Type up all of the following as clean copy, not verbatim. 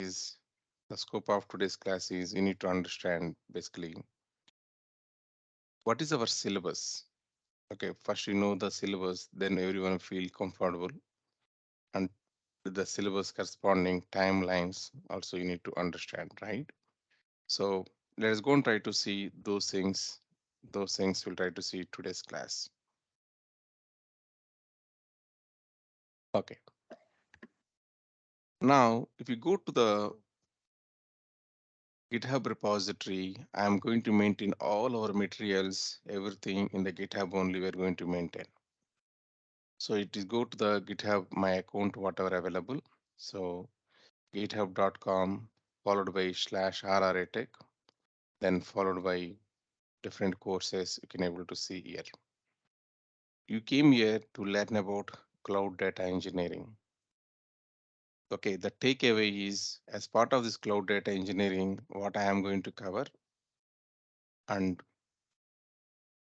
is the scope of today's class is you need to understand basically what is our syllabus. Okay, first you know the syllabus, then everyone feel comfortable, and with the syllabus corresponding timelines also you need to understand, right? So let us go and try to see those things. Those things we'll try to see today's class. Okay. Now, if you go to the GitHub repository, I'm going to maintain all our materials, everything in the GitHub only we're going to maintain. So it is go to the GitHub, my account, whatever available. So github.com followed by /RRATech, then followed by different courses you can able to see here. You came here to learn about cloud data engineering. Okay, the takeaway is as part of this cloud data engineering, what I am going to cover and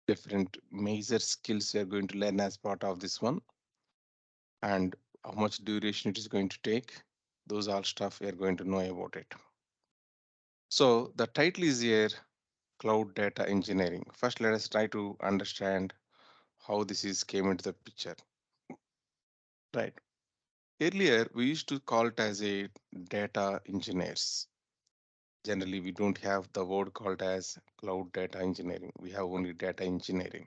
different major skills we are going to learn as part of this one and how much duration it is going to take. Those are stuff we are going to know about it. So the title is here cloud data engineering. First, let us try to understand how this is came into the picture. Right. Earlier, we used to call it as a data engineers. Generally, we don't have the word called as cloud data engineering. We have only data engineering.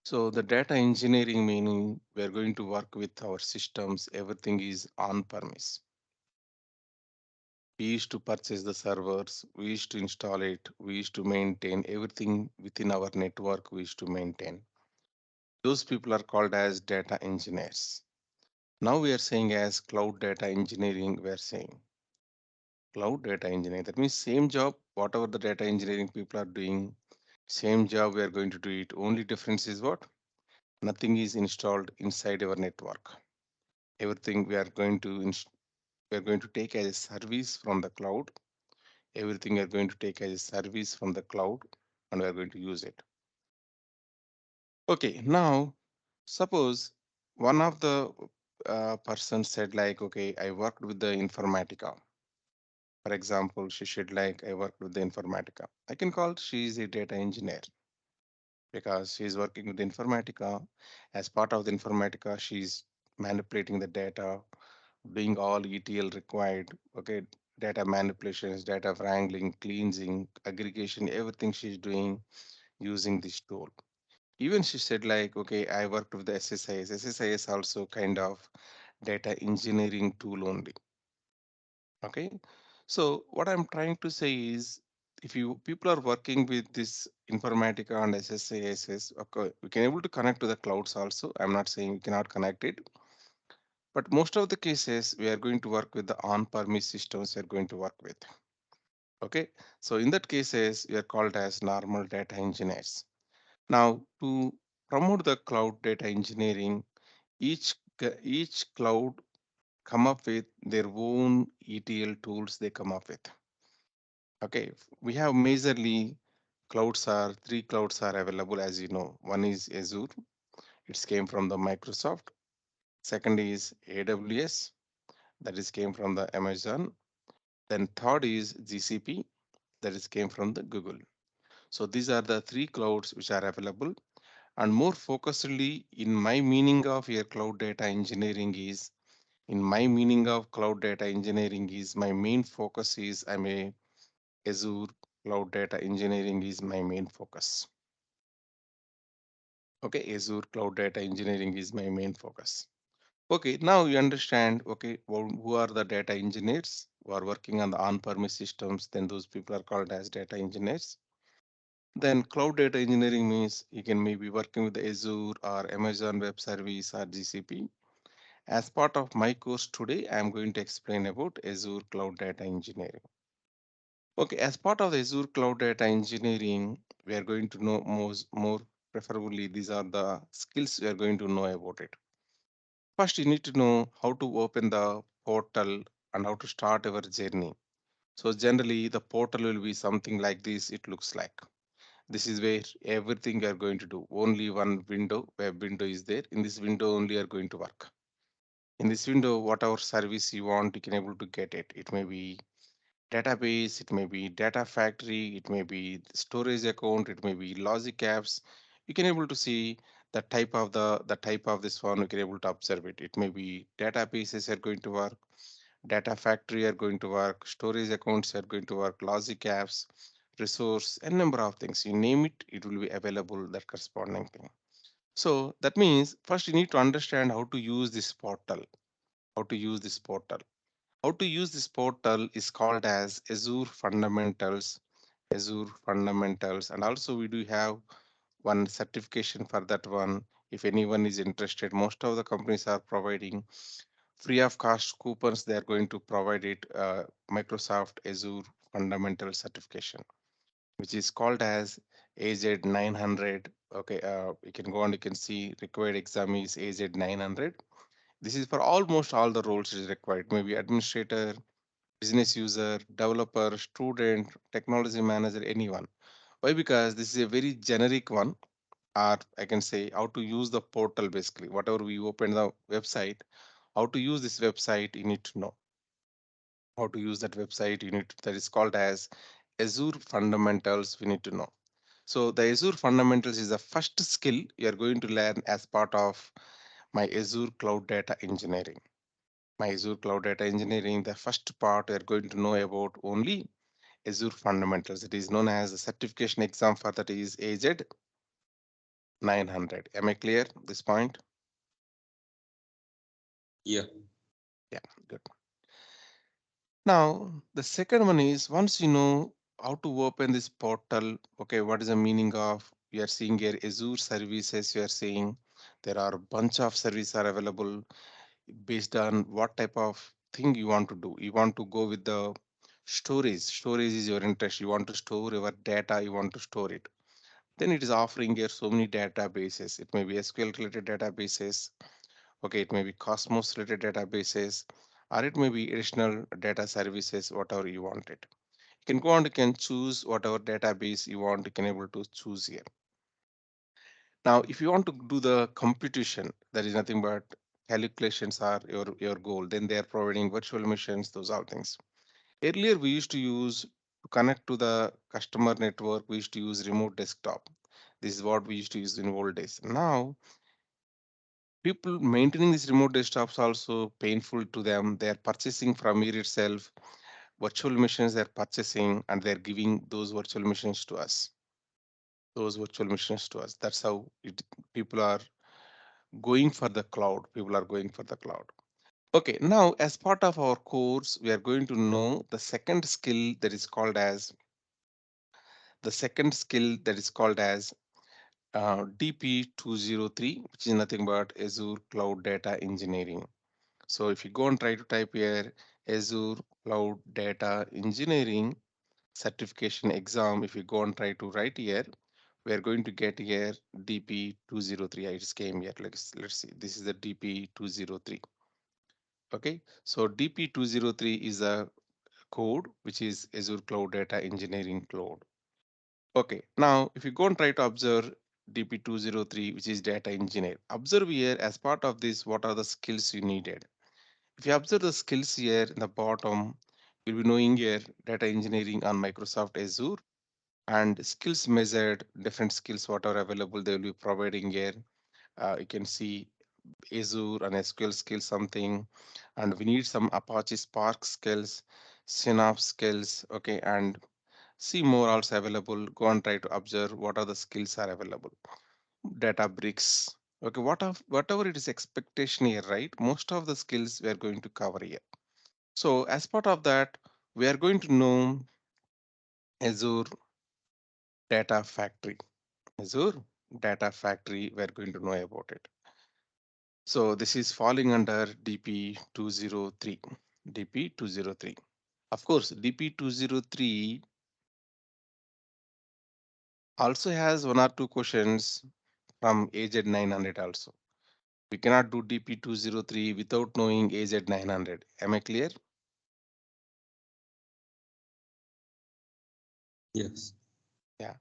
So the data engineering meaning we're going to work with our systems. Everything is on premise. We used to purchase the servers. We used to install it. We used to maintain everything within our network. We used to maintain. Those people are called as data engineers. Now we are saying as cloud data engineering, we are saying cloud data engineering. That means same job, whatever the data engineering people are doing, same job we are going to do it. Only difference is what? Nothing is installed inside our network. Everything we are going to take as a service from the cloud. Everything we are going to take as a service from the cloud and we are going to use it. Okay, now suppose one of the person said like, okay, I worked with the Informatica. For example, she said like, I worked with the Informatica. I can call she is a data engineer because she is working with Informatica. As part of the Informatica, she's manipulating the data, doing all ETL required, okay, data manipulations, data wrangling, cleansing, aggregation, everything she's doing using this tool. Even she said like, okay, I worked with the SSIS. SSIS also kind of data engineering tool only. Okay. So what I'm trying to say is if you people are working with this Informatica and SSIS, okay, we can able to connect to the clouds also. I'm not saying we cannot connect it, but most of the cases we are going to work with the on-premise systems we are going to work with. Okay. So in that cases, we are called as normal data engineers. Now to promote the cloud data engineering, each cloud come up with their own ETL tools they come up with. Okay, we have majorly clouds are three clouds are available as you know. One is Azure, it came from the Microsoft. Second is AWS, that is came from the Amazon. Then third is GCP, that is came from the Google. So these are the three clouds which are available. And more focusedly in my meaning of your cloud data engineering is in my meaning of cloud data engineering is my main focus is I'm a Azure cloud data engineering is my main focus. Okay, Azure cloud data engineering is my main focus. Okay, now you understand, okay, who are the data engineers who are working on the on-premise systems, then those people are called as data engineers. Then cloud data engineering means you can maybe working with Azure or Amazon Web Service or GCP. As part of my course today, I am going to explain about Azure Cloud Data Engineering. Okay, as part of the Azure Cloud Data Engineering, we are going to know more preferably these are the skills we are going to know about it. First, you need to know how to open the portal and how to start our journey. So generally, the portal will be something like this. It looks like this is where everything we are going to do. Only one window, web window is there. In this window only are going to work. In this window, whatever service you want, you can able to get it. It may be database, it may be data factory, it may be storage account, it may be logic apps. You can able to see the type of this one. You can able to observe it. It may be databases are going to work, data factory are going to work, storage accounts are going to work, logic apps, resource, and number of things. You name it, it will be available that corresponding thing. So that means first you need to understand how to use this portal. How to use this portal. How to use this portal is called as Azure Fundamentals. Azure Fundamentals, and also we do have one certification for that one. If anyone is interested, most of the companies are providing free of cost coupons. They are going to provide it Microsoft Azure Fundamental Certification, which is called as AZ 900. Okay, you can go and you can see required exam is AZ 900. This is for almost all the roles is required. Maybe administrator, business user, developer, student, technology manager, anyone. Why? Because this is a very generic one, or I can say how to use the portal basically. Whatever we open the website, how to use this website, you need to know how to use that website. You need that is called as Azure Fundamentals. We need to know. So the Azure Fundamentals is the first skill you are going to learn as part of my Azure Cloud Data Engineering. My Azure Cloud Data Engineering, the first part we are going to know about only Azure Fundamentals. It is known as the certification exam for that is AZ 900. Am I clear this point? Yeah. Yeah, good. Now, the second one is once you know how to open this portal, okay, what is the meaning of you are seeing here Azure services, you are saying there are a bunch of services are available based on what type of thing you want to do. You want to go with the storage. Storage is your interest. You want to store your data, you want to store it. Then it is offering here so many databases. It may be SQL related databases. Okay, it may be Cosmos related databases, or it may be additional data services, whatever you want it. You can go and you can choose whatever database you want, you can able to choose here. Now, if you want to do the computation, there is nothing but calculations are your goal. Then they are providing virtual machines, those are things. Earlier, we used to use to connect to the customer network, we used to use remote desktop. This is what we used to use in old days. Now, people maintaining these remote desktops also painful to them. They are purchasing from here itself virtual machines. They're purchasing and they're giving those virtual machines to us. Those virtual machines to us. That's how people are going for the cloud. People are going for the cloud. Okay, now as part of our course, we are going to know the second skill that is called as DP203, which is nothing but Azure Cloud Data Engineering. So if you go and try to type here Azure Cloud Data Engineering certification exam, if you go and try to write here, we are going to get here DP203. I just came here. Let's see. This is the DP203. Okay. So DP203 is a code which is Azure Cloud Data Engineering Cloud. Okay. Now, if you go and try to observe DP203, which is data engineer, observe here as part of this, what are the skills you needed. If you observe the skills here in the bottom, you'll be knowing here data engineering on Microsoft Azure and skills measured, different skills what are available, they will be providing here. You can see Azure and SQL skills something, and we need some Apache Spark skills, Synapse skills, okay, and see more also available. Go and try to observe what are the skills are available. Databricks, okay, whatever it is expectation here, right? Most of the skills we are going to cover here. So as part of that, we are going to know Azure Data Factory. Azure Data Factory, we're going to know about it. So this is falling under DP203. DP203. Of course, DP203 also has one or two questions from AZ 900 also. We cannot do DP203 without knowing AZ 900. Am I clear? Yes. Yeah.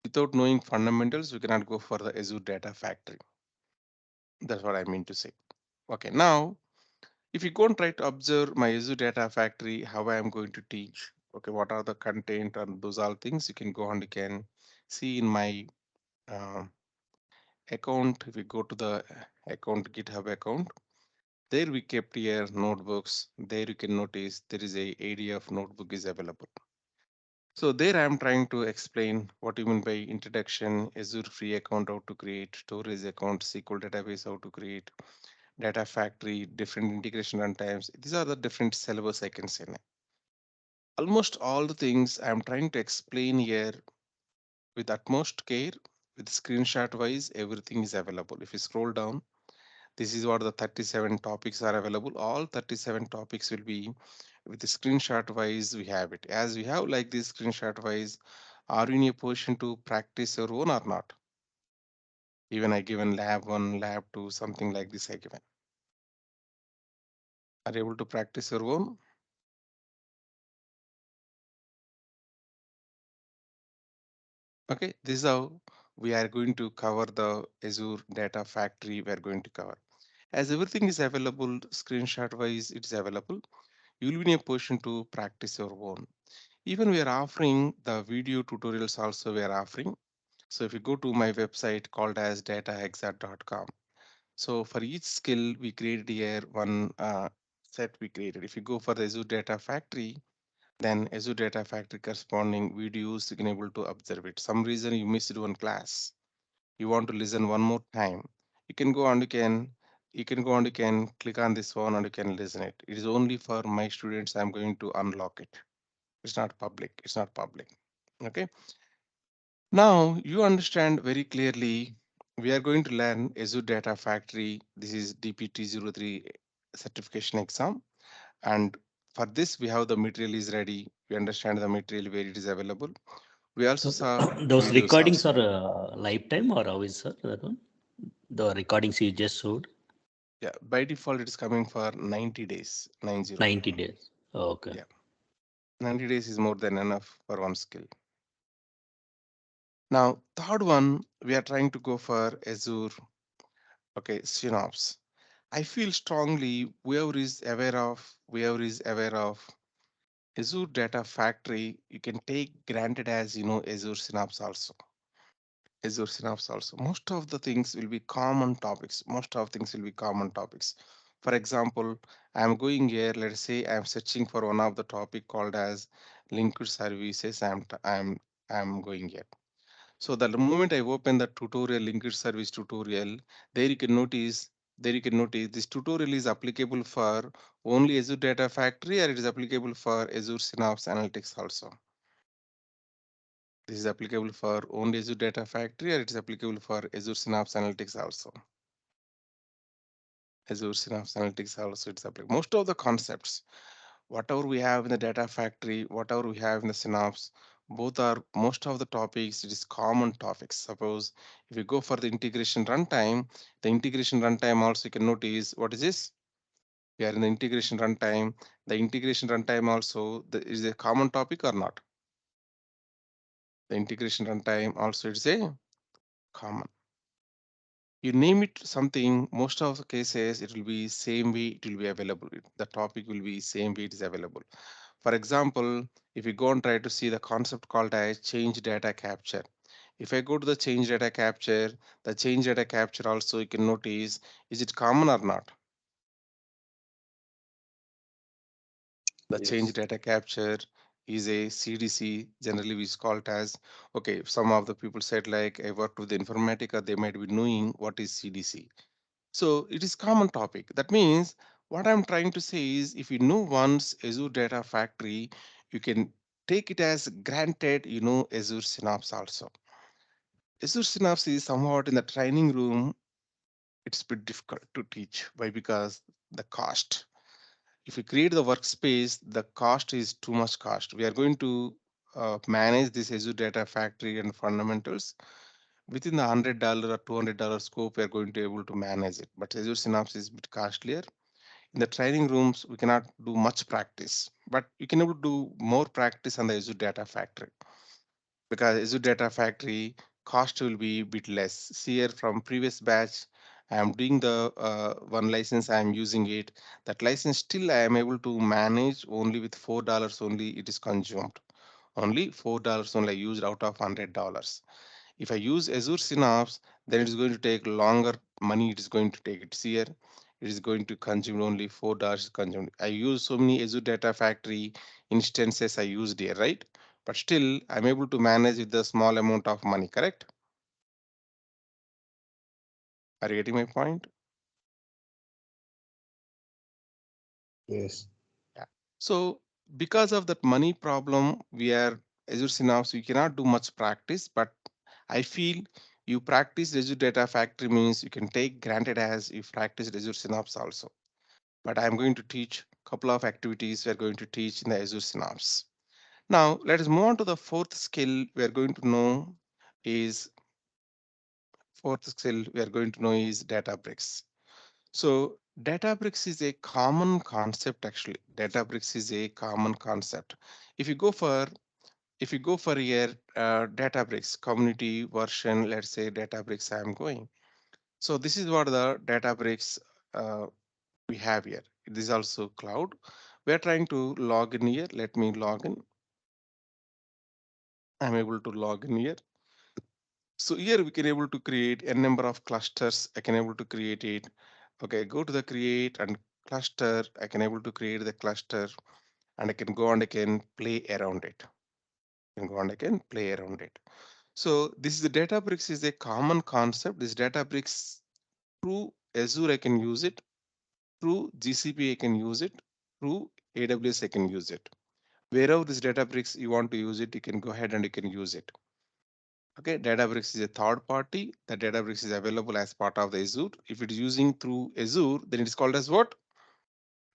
Without knowing fundamentals, we cannot go for the Azure Data Factory. That's what I mean to say. Okay, now If you go and try to observe my Azure Data Factory, how I am going to teach, okay, what are the content and those all things, you can go and you can see in my uh, account. If you go to the account, GitHub account, there we kept here notebooks. There you can notice there is a ADF notebook is available. So there I am trying to explain what you mean by introduction, Azure free account, how to create, storage account, SQL database, how to create, data factory, different integration runtimes. These are the different syllabus I can say. Almost all the things I'm trying to explain here with utmost care, with screenshot wise, everything is available. If you scroll down, this is what the 37 topics are available. All 37 topics will be with the screenshot wise, we have it. As we have like this screenshot wise, are you in a position to practice your own or not? Even I given lab 1, lab 2, something like this I given. Are you able to practice your own? Okay, this is how we are going to cover the Azure Data Factory. We are going to cover. As everything is available, screenshot wise, it is available. You will be in a position to practice your own. Even we are offering the video tutorials also we are offering. So if you go to my website called as datahexa.com. So for each skill we created here one set we created. If you go for the Azure Data Factory, then Azure Data Factory corresponding videos you can able to observe it. Some reason you missed one class, you want to listen one more time, you can go and you can click on this one and you can listen it. It is only for my students. I'm going to unlock it. It's not public. It's not public. Okay. Now you understand very clearly. We are going to learn Azure Data Factory. This is DPT03 certification exam. And for this, we have the material is ready. We understand the material where it is available. We also So saw those videos recordings also. are lifetime or how is, sir, that one? The recordings you just showed, Yeah, by default, it is coming for 90 days, 90. 90 days. Okay. Yeah, 90 days is more than enough for one skill. Now, third one, we are trying to go for Azure, okay, synops. I feel strongly whoever is aware of Azure Data Factory, you can take granted as Azure Synapse also. Azure Synapse also. Most of the things will be common topics. Most of things will be common topics. For example, I'm going here. Let's say I'm searching for one of the topic called as linked services. I'm going here. So the moment I open the tutorial, linked service tutorial, there you can notice this tutorial is applicable for only Azure Data Factory, or it is applicable for Azure Synapse Analytics also. This is applicable for only Azure Data Factory, or it is applicable for Azure Synapse Analytics also. Azure Synapse Analytics also it's applicable. Most of the concepts, whatever we have in the Data Factory, whatever we have in the Synapse, both are most of the topics. It is common topics. Suppose if you go for the integration runtime also you can notice what is this? We are in the integration runtime. The integration runtime also is a common topic or not? The integration runtime also it's a common. You name it something, most of the cases it will be same way it will be available. The topic will be same way it is available. For example, if you go and try to see the concept called as change data capture. If I go to the change data capture, the change data capture also you can notice, is it common or not? The change Yes. data capture is a CDC, generally we call it as, okay, some of the people said like I worked with Informatica, they might be knowing what is CDC. So it is common topic. That means what I'm trying to say is if you know once Azure Data Factory, you can take it as granted, Azure Synapse also. Azure Synapse is somewhat in the training room, it's a bit difficult to teach. Why? Because the cost. If you create the workspace, the cost is too much cost. We are going to manage this Azure Data Factory and fundamentals within the $100 or $200 scope. We are going to able to manage it. But Azure Synapse is a bit costlier. In the training rooms, we cannot do much practice, but you can able to do more practice on the Azure Data Factory because Azure Data Factory cost will be a bit less. See here from previous batch, I am doing the one license, I am using it. That license still I am able to manage only with $4 only. It is consumed. Only $4 only I used out of $100. If I use Azure Synapse, then it is going to take longer money. It is going to take. It's here. It is going to consume only $4 consumed. I use so many Azure Data Factory instances I used here, right? But still, I'm able to manage with the small amount of money. Correct? Are you getting my point? Yes. Yeah. So because of that money problem, we are Azure Synapse. We cannot do much practice, but I feel you practice Azure Data Factory means you can take granted as you practice Azure Synapse also. But I'm going to teach a couple of activities we're going to teach in the Azure Synapse. Now, let us move on to the fourth skill we're going to know is Databricks. So Databricks is a common concept actually. Databricks is a common concept. If you go for your Databricks community version, let's say Databricks I'm going. So this is what the Databricks uh, we have here. This is also cloud. We are trying to log in here. Let me log in. I'm able to log in here. So here we can able to create a number of clusters. I can able to create it. Okay, go to the create and cluster. I can able to create the cluster and I can go and I can play around it. I can go and I can play around it. So this is the Databricks is a common concept. This Databricks through Azure I can use it. Through GCP I can use it. Through AWS I can use it. Wherever this Databricks you want to use it, you can go ahead and you can use it. Okay, Databricks is a third party. The Databricks is available as part of the Azure. If it is using through Azure, then it is called as what?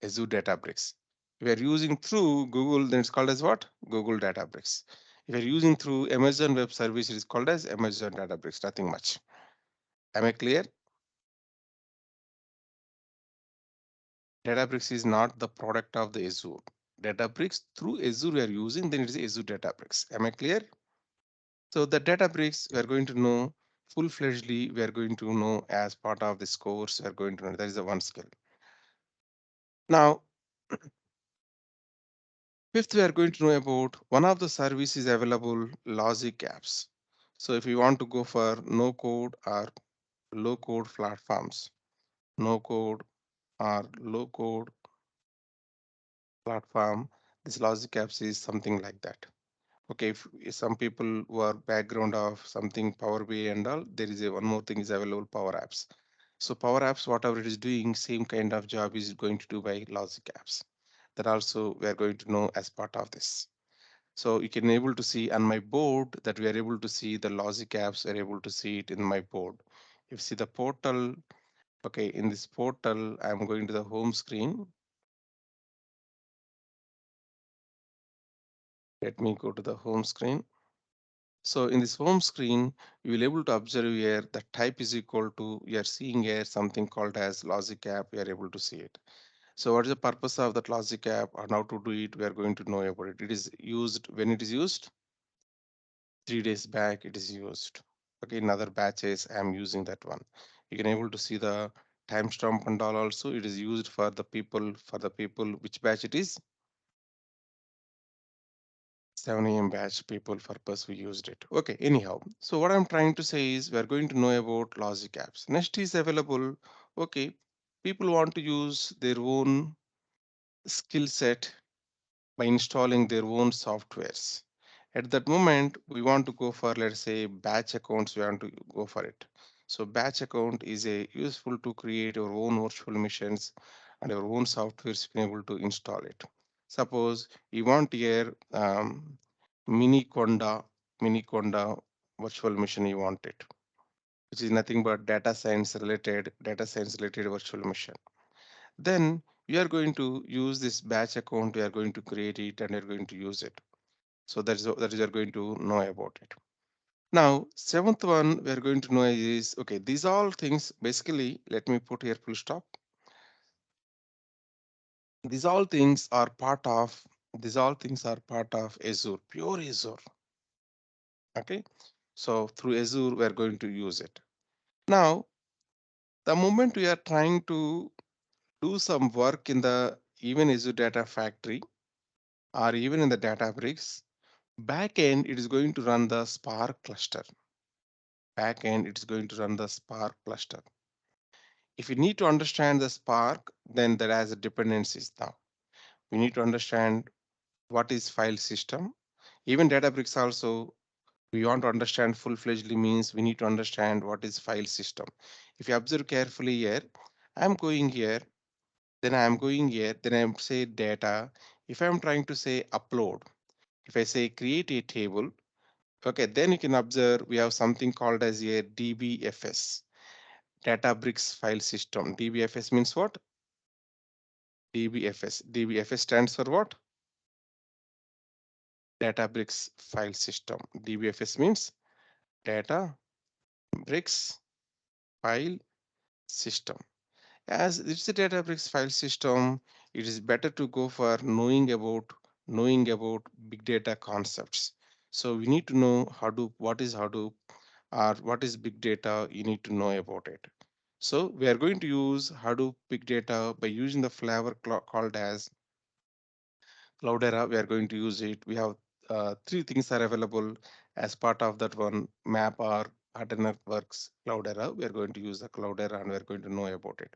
Azure Databricks. If you are using through Google, then it's called as what? Google Databricks. If you're using through Amazon Web Service, it is called as Amazon Databricks. Nothing much. Am I clear? Databricks is not the product of the Azure. Databricks through Azure we are using, then it is Azure Databricks. Am I clear? So the Databricks we are going to know full-fledgedly. We are going to know as part of this course. We are going to know that is the one skill. Now, fifth, we are going to know about one of the services available, logic apps. So if you want to go for no code or low code platforms, no code or low code platform, this logic apps is something like that. Okay, if some people who are background of something Power BI and all, there is a one more thing is available, Power Apps. So Power Apps, whatever it is doing, same kind of job is going to do by logic apps. That also we are going to know as part of this. So you can able to see on my board that we are able to see the logic apps, we are able to see it in my board. If you see the portal, okay, in this portal, I'm going to the home screen. Let me go to the home screen. So in this home screen, you will able to observe here the type is equal to, you are seeing here something called as logic app, you are able to see it. So what is the purpose of that logic app and how to do it? We are going to know about it. It is used when it is used 3 days back it is used. Okay, in other batches I am using that one. You can able to see the timestamp and all also. It is used for the people which batch it is 7 a.m. batch people purpose we used it. Okay, anyhow. So what I'm trying to say is we are going to know about logic apps. Next is available. Okay, people want to use their own skill set by installing their own softwares. At that moment, we want to go for, let's say, batch accounts. We want to go for it. So batch account is a useful to create your own virtual machines and your own softwares you can able to install it. Suppose you want here mini conda, mini conda virtual machine you want it, which is nothing but data science related virtual machine. Then you are going to use this batch account, you are going to create it and you're going to use it. So that is you're going to know about it. Now, seventh one we're going to know is, okay, these all things basically, let me put here full stop. These all things are part of, these all things are part of Azure, pure Azure. Okay. So through Azure, we're going to use it. Now, The moment we are trying to do some work in the even Azure Data Factory or even in the Databricks, backend it is going to run the Spark cluster. Backend it is going to run the Spark cluster. If you need to understand the Spark, then that has a dependencies now. We need to understand what is file system. Even Databricks also, we want to understand full-fledgedly means we need to understand what is file system. If you observe carefully here, I'm going here, then I'm going here, then I'm say data. If I'm trying to say upload, if I say create a table, okay, then you can observe we have something called as a DBFS, Databricks file system. DBFS means what? DBFS. DBFS stands for what? Databricks file system. DBFS means Databricks file system. As it's a Databricks file system, it is better to go for knowing about big data concepts. So we need to know Hadoop, what is Hadoop, or what is big data. You need to know about it. So we are going to use Hadoop big data by using the flavor called as Cloudera. We are going to use it. We have three things are available as part of that one map or Networks Cloudera. We are going to use the Cloudera and we are going to know about it.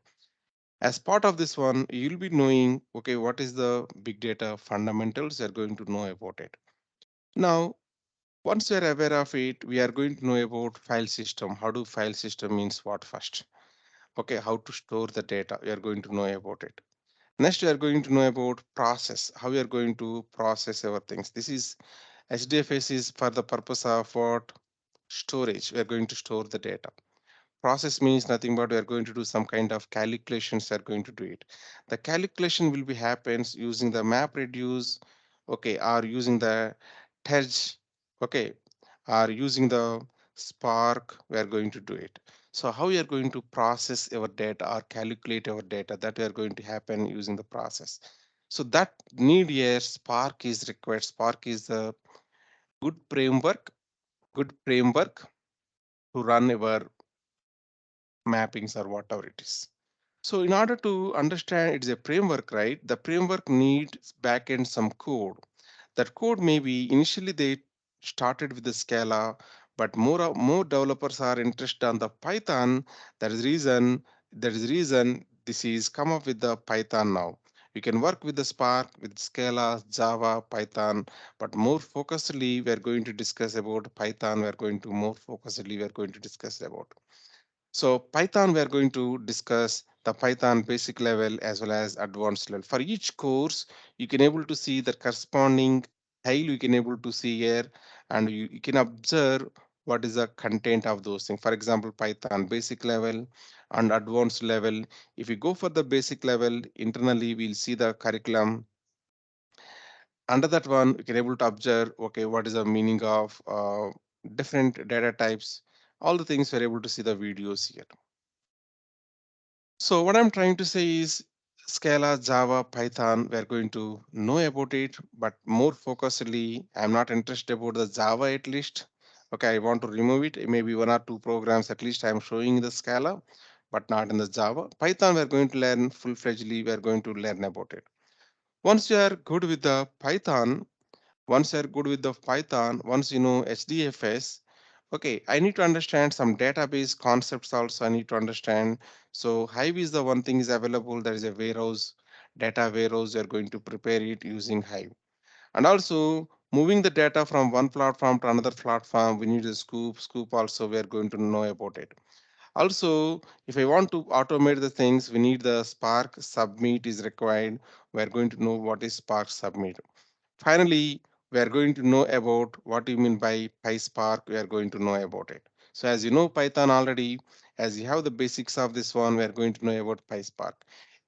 As part of this one, you'll be knowing, okay, what is the big data fundamentals, you're going to know about it. Now, once you're aware of it, we are going to know about file system. How do file system means what first? Okay, how to store the data, we are going to know about it. Next, we are going to know about process, how we are going to process our things. This is HDFS is for the purpose of what? Storage. We are going to store the data. Process means nothing but we are going to do some kind of calculations, we are going to do it. The calculation will be happens using the map reduce, okay, or using the TEDge, okay, or using the Spark, we are going to do it. So how we are going to process our data or calculate our data, that we are going to happen using the process. So that need here Spark is required. Spark is the good framework, good framework to run our mappings or whatever it is. So in order to understand it's a framework, right? The framework needs backend some code. That code maybe initially they started with the Scala, but more developers are interested on the Python. That is reason this is come up with the Python now. You can work with the Spark, with Scala, Java, Python, but more focusedly we are going to discuss about Python. We are going to more focusedly we are going to discuss about. So Python, we are going to discuss the Python basic level as well as advanced level. For each course, you can able to see the corresponding tile you can able to see here, and you can observe what is the content of those things. For example, Python basic level and advanced level. If you go for the basic level, internally we'll see the curriculum. Under that one, you can able to observe, okay, what is the meaning of different data types. All the things we're able to see the videos here. So what I'm trying to say is Scala, Java, Python, we're going to know about it, but more focusedly, I'm not interested about the Java at least. Okay, I want to remove it. Maybe one or two programs at least I'm showing the Scala, but not in the Java. Python, we're going to learn full-fledgedly, we're going to learn about it. Once you are good with the Python, once you know HDFS, okay, I need to understand some database concepts also. I need to understand. So Hive is the one thing is available. There is a warehouse, data warehouse. You're going to prepare it using Hive. And also moving the data from one platform to another platform, we need a scoop. Scoop also we are going to know about it. Also, if I want to automate the things, we need the Spark submit is required. We are going to know what is Spark submit. Finally, we are going to know about what you mean by PySpark. We are going to know about it. So as you know Python already, as you have the basics of this one, we are going to know about PySpark.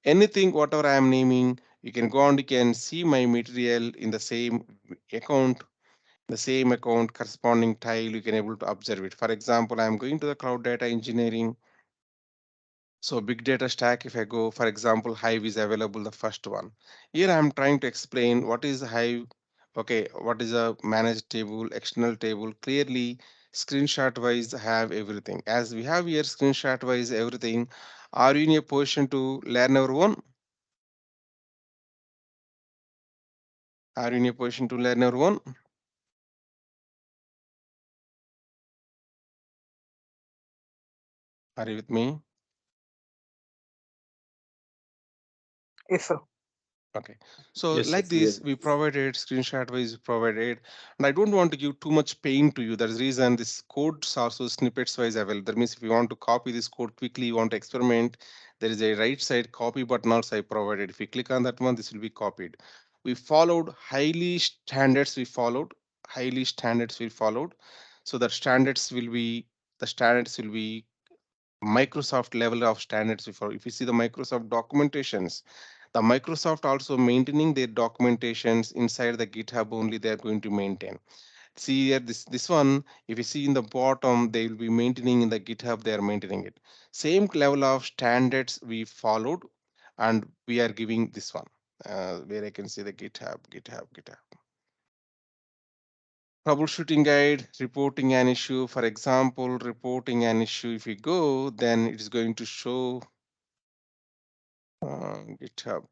Anything, whatever I am naming, you can go and you can see my material in account, the same account, corresponding tile, you can able to observe it. For example, I am going to the cloud data engineering. So big data stack, if I go, for example, Hive is available, the first one. Here I'm trying to explain what is Hive. Okay, what is a managed table, external table. Clearly, screenshot wise have everything. As we have here screenshot wise everything, are you in a position to learn our own? Are you in a position to learn our own? Are you with me? Yes, sir. Okay. So Yes, like yes, we are. this, we provided screenshot wise provided, and I don't want to give too much pain to you. That's the reason this code is also snippets wise available. That means if you want to copy this code quickly, you want to experiment, there is a right side copy button also I provided. If you click on that one, this will be copied. We followed highly standards. We followed highly standards. We followed. So that standards will be the standards will be Microsoft level of standards before. If you see the Microsoft documentations, the Microsoft also maintaining their documentations inside the GitHub only they are going to maintain. See here this one, if you see in the bottom, they will be maintaining in the GitHub, they are maintaining it. Same level of standards we followed and we are giving this one. Where I can see the GitHub. Troubleshooting guide, reporting an issue. For example, reporting an issue, if you go, then it is going to show GitHub.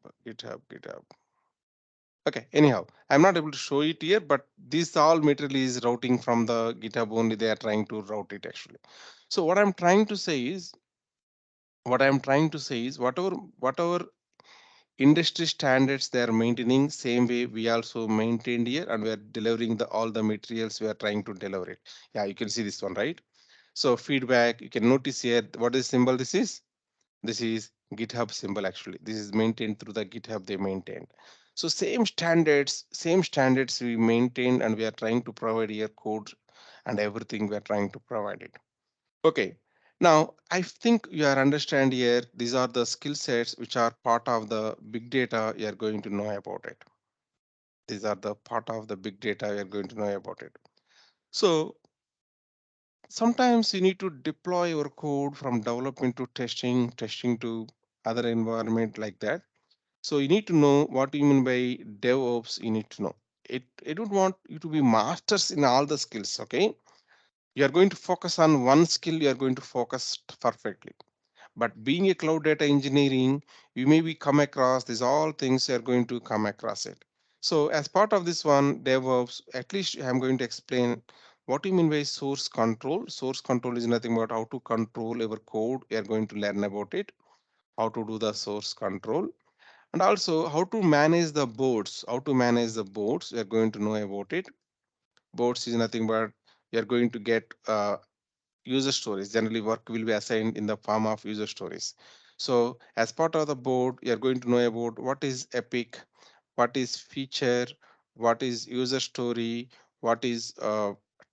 Okay, anyhow, I'm not able to show it here, but this all material is routing from the GitHub only. They are trying to route it actually. So what I'm trying to say is whatever industry standards they are maintaining, same way we also maintained here, and we are delivering the all the materials we are trying to deliver it. Yeah, you can see this one, right? So feedback, you can notice here what is symbol this is. This is GitHub symbol actually. This is maintained through the GitHub they maintained. So same standards we maintained and we are trying to provide here code and everything we are trying to provide it. Okay. Now I think you are understand here. These are the skill sets which are part of the big data you are going to know about it. These are the part of the big data you are going to know about it. So sometimes you need to deploy your code from development to testing to other environment like that. So you need to know what you mean by DevOps. You need to know it. I don't want you to be masters in all the skills. Okay, you are going to focus on one skill. You are going to focus perfectly. But being a cloud data engineering, you may be come across these all things. You are going to come across it. So as part of this one, DevOps, at least I'm going to explain what you mean by source control. Source control is nothing but how to control our code. We are going to learn about it, how to do the source control, and also how to manage the boards. How to manage the boards, we are going to know about it. Boards is nothing but you are going to get user stories. Generally work will be assigned in the form of user stories. So as part of the board, you are going to know about what is epic, what is feature, what is user story, what is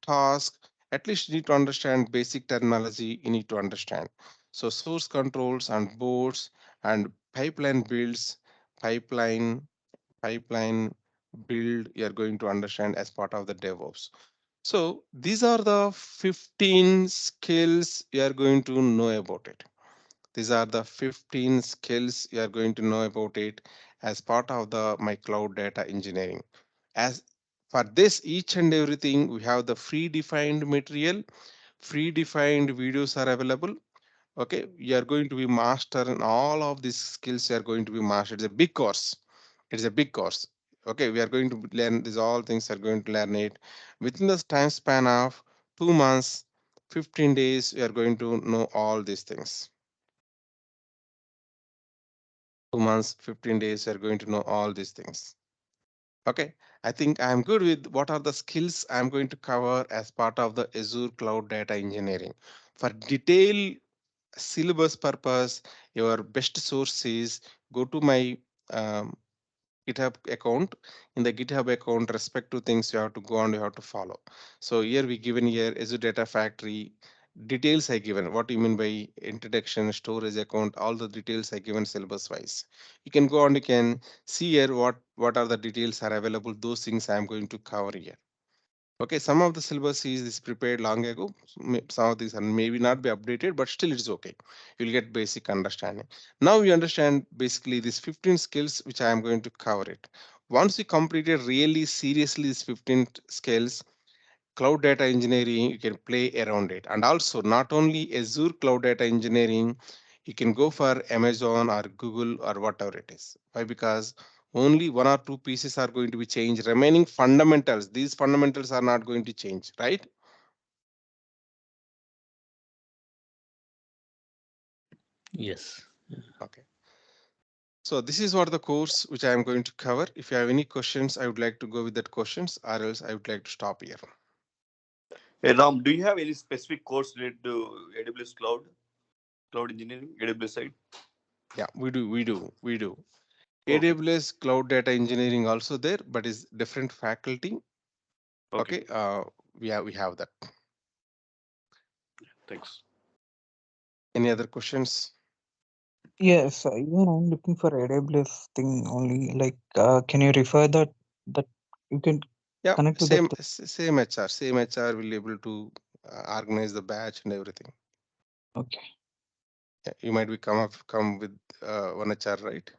task. At least you need to understand basic terminology. You need to understand. So source controls and boards and pipeline builds, pipeline pipeline build. You are going to understand as part of the DevOps. So these are the 15 skills you are going to know about it. These are the 15 skills you are going to know about it as part of the my cloud data engineering. As for this, each and everything, we have the free defined material, free defined videos are available. Okay, you are going to be master in all of these skills. You are going to be master. It's a big course. It's a big course. Okay, we are going to learn these all things. Are going to learn it within the time span of 2 months, 15 days. We are going to know all these things. 2 months, 15 days. We are going to know all these things. Okay, I think I'm good with what are the skills I'm going to cover as part of the Azure Cloud Data Engineering. For detailed syllabus purpose, your best source is go to my um, GitHub account. In the GitHub account, respective things you have to go and you have to follow. So here we given here Azure Data Factory details I given. What you mean by introduction, storage account, all the details I given syllabus wise. You can go and you can see here what are the details are available. Those things I am going to cover here. Okay, some of the syllabus is prepared long ago. Some of these are maybe not be updated, but still it's okay. You'll get basic understanding. Now you understand basically these 15 skills which I am going to cover it. Once you completed really seriously these 15 skills, cloud data engineering, you can play around it. And also not only Azure cloud data engineering, you can go for Amazon or Google or whatever it is. Why? Because only one or two pieces are going to be changed. Remaining fundamentals, these fundamentals are not going to change, right? Yes. Okay. So this is what the course which I am going to cover. If you have any questions, I would like to go with that questions, or else I would like to stop here. Hey Ram, do you have any specific course related to AWS cloud engineering, AWS side? Yeah, we do. Okay, AWS cloud data engineering also there, but is different faculty. okay, Okay, we have that. thanks. Any other questions? Yes, even I'm looking for AWS thing only. Like, can you refer that you can Yeah, connect to that? same HR will able to organize the batch and everything. Okay. Yeah, you might be come with one HR, right?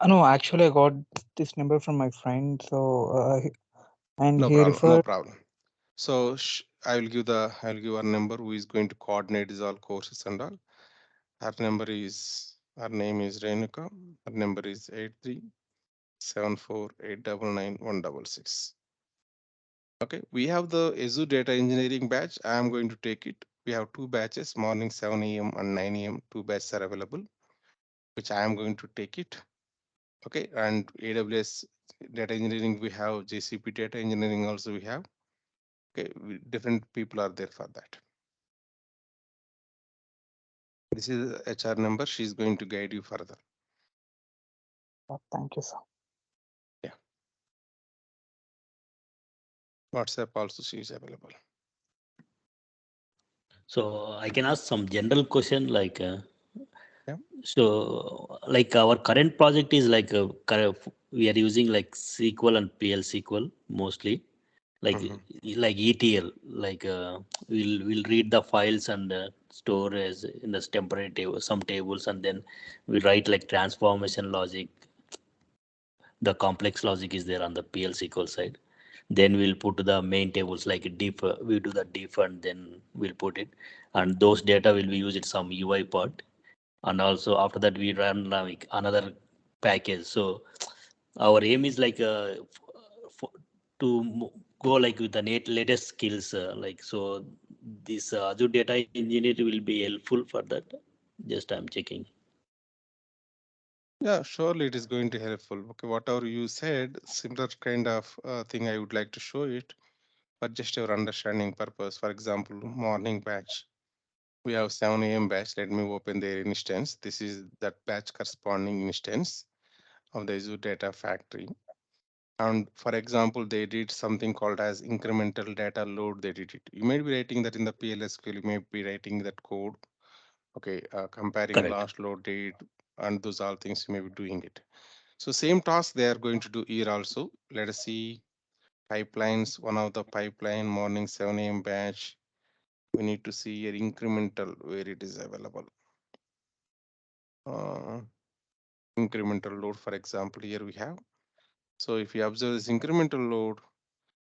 No, actually, I got this number from my friend. So, and No he problem, no referred. problem. So I'll give our number who is going to coordinate these all courses and all. Her name is Renuka. Her number is 8374899166. Okay, we have the Azure Data Engineering batch. I am going to take it. We have two batches, morning 7 a.m. and 9 a.m. Two batches are available, which I am going to take it. Okay, and AWS Data Engineering we have, JCP Data Engineering also we have. Okay, different people are there for that. This is HR number. She's going to guide you further. Thank you, sir. Yeah, WhatsApp also she is available. So I can ask some general question like, Yeah. so like our current project is like we are using like SQL and PL SQL mostly, like Mhm. like ETL, like we'll read the files and store as in the temporary table, some tables, and then we write like transformation logic. The complex logic is there on the PL SQL side. Then we'll put the main tables like diff. We do the diff and then we'll put it, and those data will be used in some UI part. And also after that we run like another package. So our aim is like to go like with the latest skills. Like so, this Azure data engineer will be helpful for that. Just I'm checking. Yeah, surely it is going to helpful. Okay, whatever you said, similar kind of thing I would like to show it, but just your understanding purpose. For example, morning batch. We have 7 a.m. batch. Let me open their instance. This is that batch corresponding instance of the Azure Data Factory. And for example, they did something called as incremental data load. They did it. You may be writing that in the PLSQL. You may be writing that code. Okay, comparing Correct. last load date and those all things you may be doing it. So same task they are going to do here also. Let us see pipelines. One of the pipeline morning 7 a.m. batch. We need to see here incremental where it is available. Uh, incremental load, for example, here we have. So if you observe this incremental load,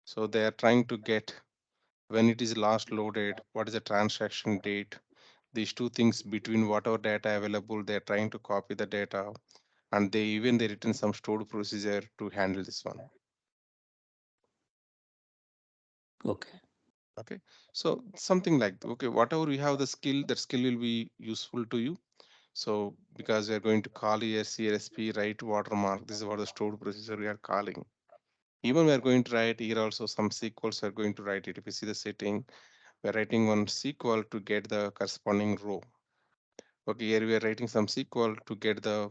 so they are trying to get when it is last loaded, what is the transaction date, these two things between whatever data available, they're trying to copy the data, and they written some stored procedure to handle this one. Okay. Okay, so something like okay, whatever you have the skill, that skill will be useful to you. So because we are going to call here CRSP write watermark, this is what the stored procedure we are calling. Even we are going to write here also some SQLs we are going to write it. If you see the setting, we are writing one SQL to get the corresponding row. Okay, here we are writing some SQL to get the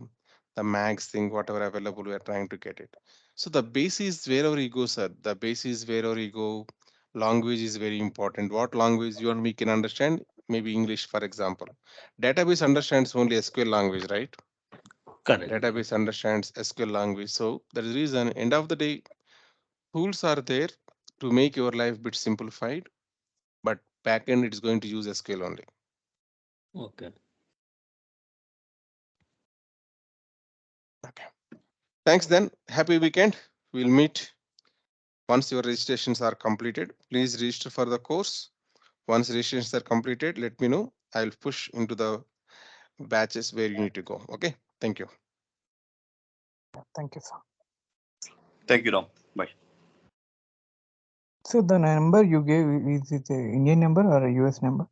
max thing, whatever available, we are trying to get it. So the base is wherever you go, sir. The base is wherever you go. Language is very important. What language you and me can understand? Maybe English, for example. Database understands only SQL language, right? Correct. Database understands SQL language. So that is the reason, end of the day, tools are there to make your life bit simplified, but backend it is going to use SQL only. Okay. Okay. Thanks then. Happy weekend. We'll meet Once your registrations are completed, please register for the course. Once registrations are completed, let me know. I'll push into the batches where you need to go. Okay. Thank you. Thank you, sir. Thank you, Ram. Bye. So the number you gave, is it a Indian number or a US number?